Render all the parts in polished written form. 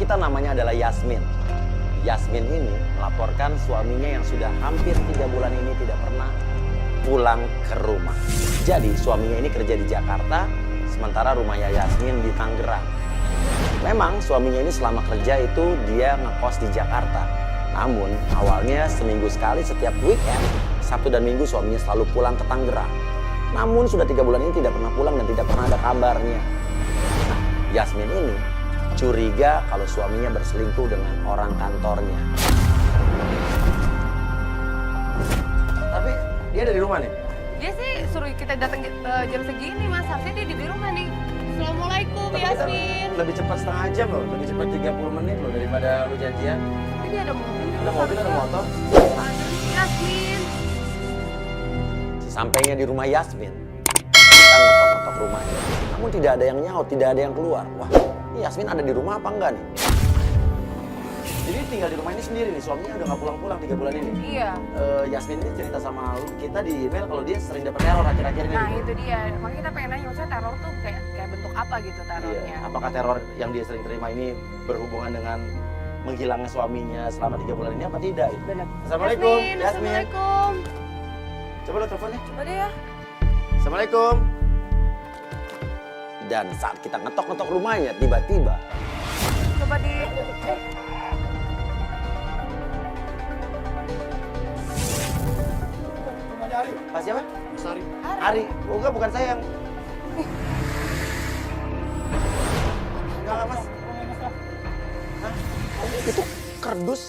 kita namanya adalah Yasmin. Yasmin ini melaporkan suaminya yang sudah hampir 3 bulan ini tidak pernah pulang ke rumah. Jadi suaminya ini kerja di Jakarta, sementara rumahnya Yasmin di Tangerang. Memang suaminya ini selama kerja itu dia ngekos di Jakarta. Namun awalnya seminggu sekali setiap weekend, Sabtu dan Minggu suaminya selalu pulang ke Tangerang. Namun sudah 3 bulan ini tidak pernah pulang dan tidak pernah ada kabarnya. Nah, Yasmin ini curiga kalau suaminya berselingkuh dengan orang kantornya. Tapi dia ada di rumah nih? Dia sih suruh kita datang jam segini mas, harusnya dia di rumah nih. Assalamualaikum Tapi Yasmin. lebih cepat setengah jam loh, lebih cepat 30 menit loh daripada lu janjian. Tapi dia ada mobil. Ada mobil, ada motor. Aduh Yasmin. Sampainya di rumah Yasmin, kita ngetok-ngetok rumahnya. Namun tidak ada yang nyaut, tidak ada yang keluar. Wah, ini Yasmin ada di rumah apa enggak nih? Jadi tinggal di rumah ini sendiri nih, suaminya udah nggak pulang-pulang 3 bulan ini. Iya. Yasmin ini cerita sama kita di email kalau dia sering dapat teror akhir-akhir ini. Nah itu dia, makanya kita pengen nanya maksudnya teror tuh kayak bentuk apa gitu terornya. Iya. Apakah teror yang dia sering terima ini berhubungan dengan menghilangnya suaminya selama 3 bulan ini apa tidak? Benar. Assalamualaikum, Yasmin. Yasmin. Assalamualaikum. Coba lo teleponnya. Coba deh ya. Assalamualaikum. Dan saat kita ngetok-ngetok rumahnya, tiba-tiba Coba di... Pak siapa? Sari. Ari. Enggak, bukan saya yang... Enggak, Mas. Hah? Itu kardus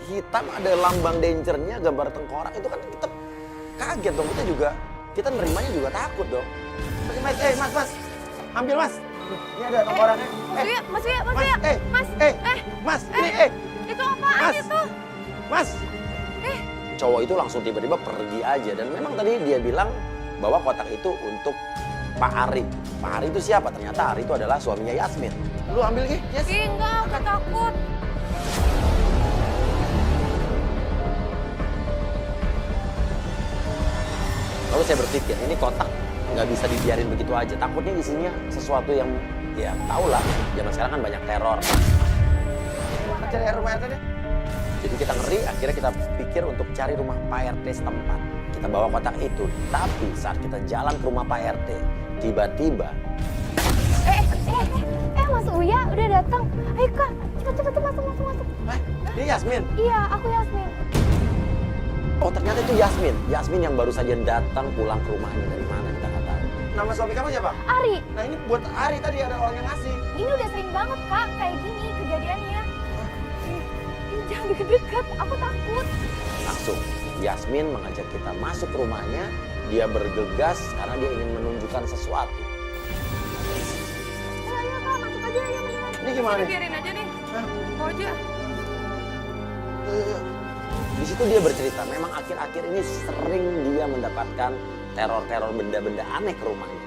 hitam ada lambang dangernya, gambar tengkorak. Itu kan kita kaget dong. Kita nerimanya juga takut dong. Mas. Ambil, Mas. Ini ada tengkoraknya. Mas Wia. Mas, ini, Itu apaan Mas. itu? Mas. Cowok itu langsung tiba-tiba pergi aja. Dan memang tadi dia bilang bahwa kotak itu untuk Pak Ari. Pak Ari itu siapa? Ternyata Ari itu adalah suaminya Yasmin. Lu ambil, Ki? Yes. Ih, enggak, aku takut. Lalu saya berpikir, ini kotak nggak bisa dibiarin begitu aja. Takutnya isinya sesuatu yang, ya tau lah, zaman sekarang kan banyak teror. Cari rumah RT deh. Jadi kita ngeri, akhirnya kita pikir untuk cari rumah Pak RT setempat. Kita bawa kotak itu, tapi saat kita jalan ke rumah Pak RT, tiba-tiba... Mas Uya udah datang. Ayo Kak, cepet masuk. Ini Yasmin? Iya, aku Yasmin. Oh ternyata itu Yasmin. Yasmin yang baru saja datang pulang ke rumahnya. Dari mana kita nggak tahu. Nama suami kamu siapa? Ari, Nah ini buat Ari tadi ada orang yang ngasih. ini udah sering banget Kak, kayak gini kejadiannya. Jangan deket-deket, aku takut. Langsung Yasmin mengajak kita masuk ke rumahnya. Dia bergegas karena dia ingin menunjukkan sesuatu. Ayo Kak, masuk aja ya beneran. Ini gimana nih? Biarin aja nih. Hah? Mau aja. Di situ dia bercerita, memang akhir-akhir ini sering dia mendapatkan teror-teror benda-benda aneh ke rumahnya.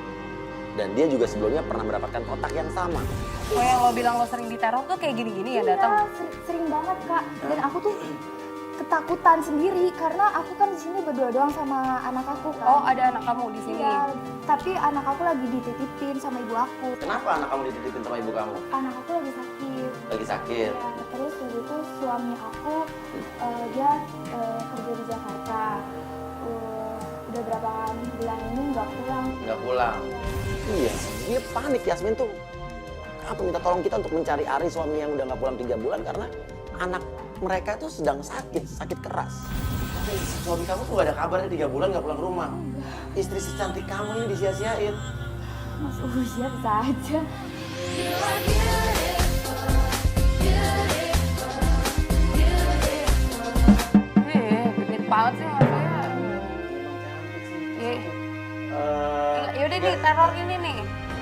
Dan dia juga sebelumnya pernah mendapatkan kotak yang sama. Oh yang lo bilang lo sering diteror tuh kayak gini-gini ya datang? Iya, sering banget Kak. Dan aku tuh ketakutan sendiri karena aku kan di sini berdua doang sama anak aku kan. Oh ada anak kamu di sini? Iya, tapi anak aku lagi dititipin sama ibu aku. Kenapa anak kamu dititipin sama ibu kamu? Anak aku lagi sakit. Lagi sakit. Ya, terus waktu itu suami aku dia kerja di Jakarta. Udah berapa bulan ini nggak pulang. Nggak pulang. Iya, dia panik Yasmin tuh. Apa minta tolong kita untuk mencari Ari suami yang udah nggak pulang 3 bulan karena anak mereka itu sedang sakit keras. Tapi suami kamu tuh gak ada kabarnya 3 bulan nggak pulang ke rumah. Istri secantik kamu ini disia-siain. Mas Uya bisa aja. Genit banget sih maksudnya. Yaudah nih teror ini nih.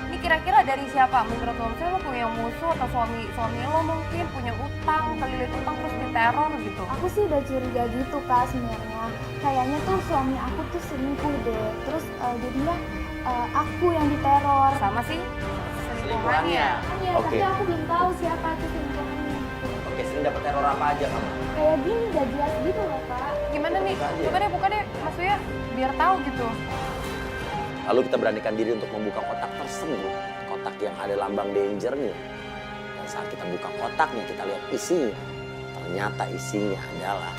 Ini kira-kira dari siapa? Menurut lo misalnya lo punya musuh atau suami lo mungkin punya utang, kelilit utang terus diteror gitu. Aku sih udah curiga gitu Kak sebenarnya. Kayaknya tuh suami aku tuh selingkuh deh. Terus jadinya aku yang diteror. Sama sih selingkuhannya. Iya, Oke. tapi aku belum tahu siapa tuh selingkuhannya. Oke, sering dapat teror apa aja kamu? Kayak gini gak jelas gitu loh Kak. Gimana nih? Buka aja. Coba deh buka deh maksudnya biar tahu gitu. Lalu kita beranikan diri untuk membuka kotak tersebut. Kotak yang ada lambang dangernya. Dan Saat kita buka kotaknya, kita lihat isinya. Ternyata isinya adalah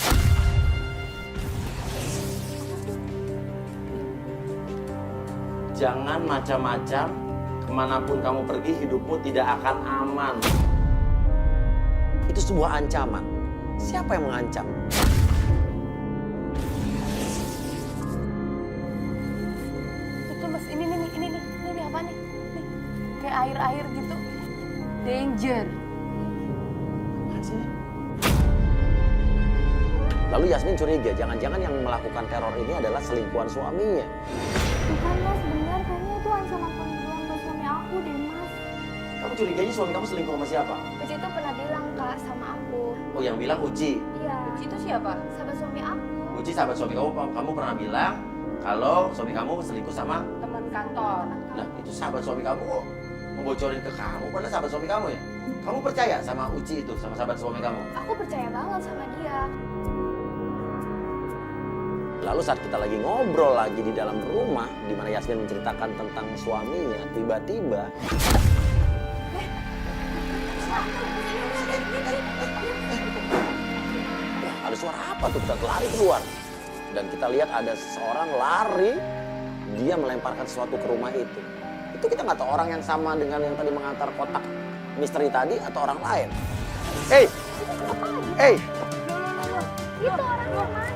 jangan macam-macam, kemanapun kamu pergi hidupmu tidak akan aman. Itu sebuah ancaman. Siapa yang mengancam? Itu mas, ini apa nih? Nih, kayak air-air gitu. Danger. Lalu Yasmin curiga, jangan-jangan yang melakukan teror ini adalah selingkuhan suaminya. Bukan mas, benar kayaknya itu ancaman pembunuhan buat suami aku deh mas. Kamu curiganya suami kamu selingkuh sama siapa? Uci itu pernah bilang kak sama aku. Oh, yang bilang Uci. Iya. Itu siapa? Sahabat suami aku. Uci sahabat suami kamu pernah bilang kalau suami kamu selingkuh sama. Teman kantor. Nah, itu sahabat suami kamu kok membocorin ke kamu, padahal sahabat suami kamu ya? Kamu percaya sama Uci itu, sama sahabat suami kamu? Aku percaya banget sama dia. Lalu saat kita lagi ngobrol lagi di dalam rumah, di mana Yasmin menceritakan tentang suaminya, tiba-tiba wah, ada suara apa tuh? Kita lari keluar dan kita lihat ada seseorang lari, dia melemparkan sesuatu ke rumah itu. Itu kita nggak tahu orang yang sama dengan yang tadi mengantar kotak misteri tadi atau orang lain. Hey, hey, Itu orangnya mas.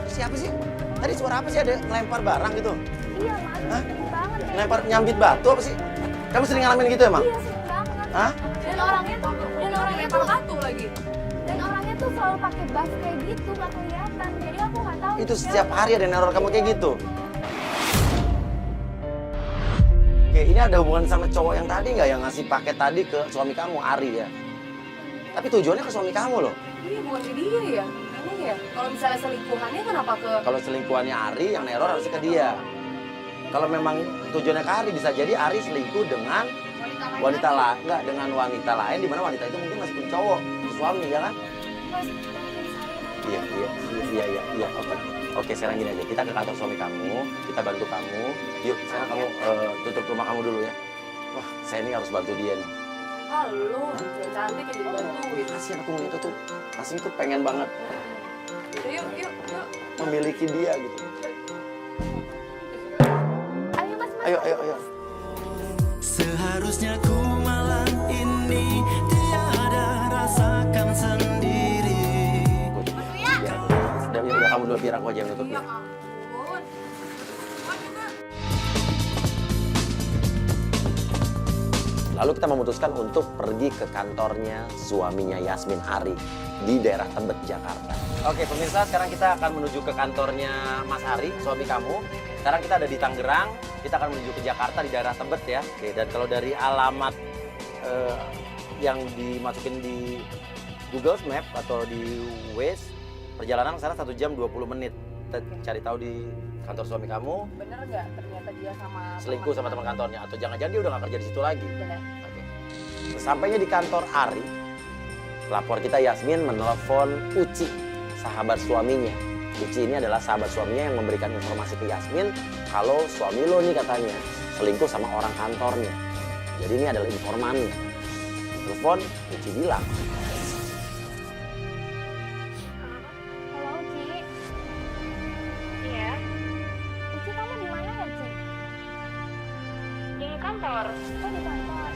siapa sih? Tadi suara apa sih? Ada ngelempar barang gitu? Iya mas, Hah? sering banget kayak Ngelempar nyambit batu apa sih? Kamu sering ngalamin gitu emang? Iya sering banget. Hah? Dan orangnya tuh batu lagi. dan orangnya tuh selalu pakai buff kayak gitu nggak kelihatan. Jadi aku nggak tahu. Itu setiap hari ada neror kamu kayak gitu? Oke, ini ada hubungan sama cowok yang tadi nggak yang ngasih paket tadi ke suami kamu, Ari ya? Tapi tujuannya ke suami kamu loh. Iya, bukan ke dia ya. Aneh ya. Kalau misalnya selingkuhannya kenapa ke Kalau selingkuhannya Ari, yang neror harusnya ke dia. Kalau memang tujuannya ke Ari, bisa jadi Ari selingkuh dengan wanita lain, nggak dengan wanita lain, di mana wanita itu mungkin masih punya cowok, suami ya kan? Mas, bantuin saya dong. Iya. Oke, sekarang gini aja, kita ke kantor suami kamu, kita bantu kamu. Yuk, sekarang kamu tutup rumah kamu dulu ya. Wah, saya ini harus bantu dia nih. Halo, yang cantik yang dibantuin. Kasihan aku ngeliat itu, Asing tuh pengen banget Yuk. memiliki dia gitu. Ayo mas, mas. Ayo. Seharusnya ku malam ini tiada rasakan sendiri. Ya kamu dulu, biar aku aja yang nutup ya. Ampun. Gua juga. Lalu kita memutuskan untuk pergi ke kantornya suaminya Yasmin, Ari, di daerah Tebet, Jakarta. Oke pemirsa, sekarang kita akan menuju ke kantornya Mas Ari, suami kamu. Sekarang kita ada di Tangerang, kita akan menuju ke Jakarta di daerah Tebet ya. Oke, dan kalau dari alamat yang dimasukin di Google Map atau di Waze, perjalanan ke sana 1 jam 20 menit. Kita cari tahu di kantor suami kamu, Bener nggak ternyata dia sama selingkuh sama teman kantornya, atau jangan-jangan dia udah nggak kerja di situ lagi. Bener. Oke. Sampainya di kantor Ari, pelapor kita Yasmin menelepon Uci, sahabat suaminya. Uci ini adalah sahabat suaminya yang memberikan informasi ke Yasmin kalau suami lo nih katanya selingkuh sama orang kantornya. Jadi ini adalah informannya. Telepon, Uci bilang, Halo Uci. Iya, Uci kamu di mana ya Ci? di kantor. Oh di kantor.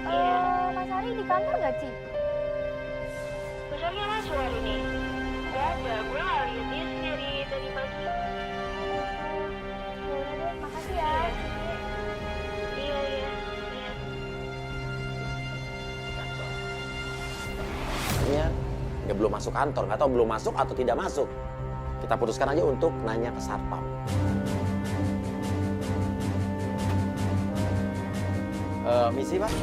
Iya. Mas Ari di kantor nggak Ci? Besarnya masuk hari ini. Gak ada, gue gak liat dia sih dari pagi. Yaudah deh, makasih ya. Iya. katanya dia belum masuk kantor, nggak tahu belum masuk atau tidak masuk. Kita putuskan aja untuk nanya ke satpam. Misi Pak,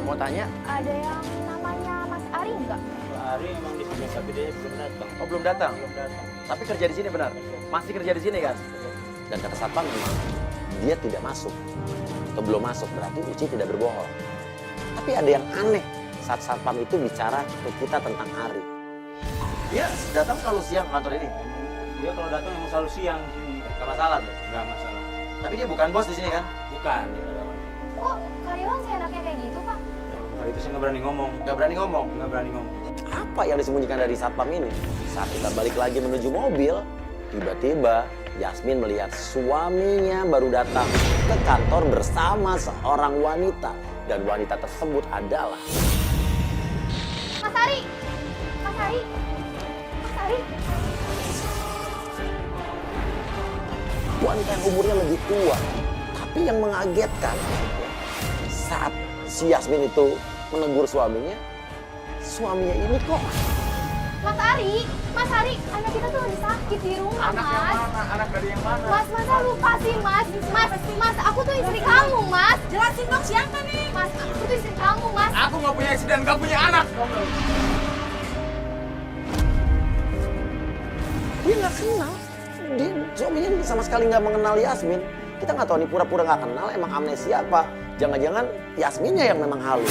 mau tanya? Ada yang namanya Mas Ari nggak? Hari emang di Desa Gede belum datang. Oh belum datang, Belum datang. tapi kerja di sini benar? Masih kerja di sini kan? Dan kata satpam memang dia tidak masuk atau belum masuk, berarti Uci tidak berbohong. Tapi ada yang aneh saat satpam itu bicara ke kita tentang Ari. Dia datang selalu siang ke kantor ini, Dia kalau datang emang selalu siang di sini. nggak masalah tuh. Nggak masalah. Tapi dia bukan bos di sini kan? Bukan. Dia karyawan. Oh, karyawan Kalau itu saya nggak berani ngomong. Nggak berani ngomong. Nggak berani ngomong. Apa yang disembunyikan dari satpam ini? Saat kita balik lagi menuju mobil, tiba-tiba Yasmin melihat suaminya baru datang ke kantor bersama seorang wanita. Dan wanita tersebut adalah... Mas Ari! Mas Ari! Mas Ari! wanita yang umurnya lebih tua. Tapi yang mengagetkan, saat si Yasmin itu menegur suaminya ini kok... Mas Ari, anak kita tuh lagi sakit di rumah, Anak Mas. yang mana? Anak dari yang mana? Mas, masa lupa sih, Mas? Mas, aku tuh istri kamu, Mas. Jelasin dong siapa nih? Mas, aku tuh istri kamu, Mas. Aku nggak punya istri dan nggak punya anak. Dia nggak kenal. Dia suaminya sama sekali nggak mengenal Yasmin. Kita nggak tahu nih pura-pura nggak kenal, emang amnesia apa? Jangan-jangan Yasminnya yang memang halu.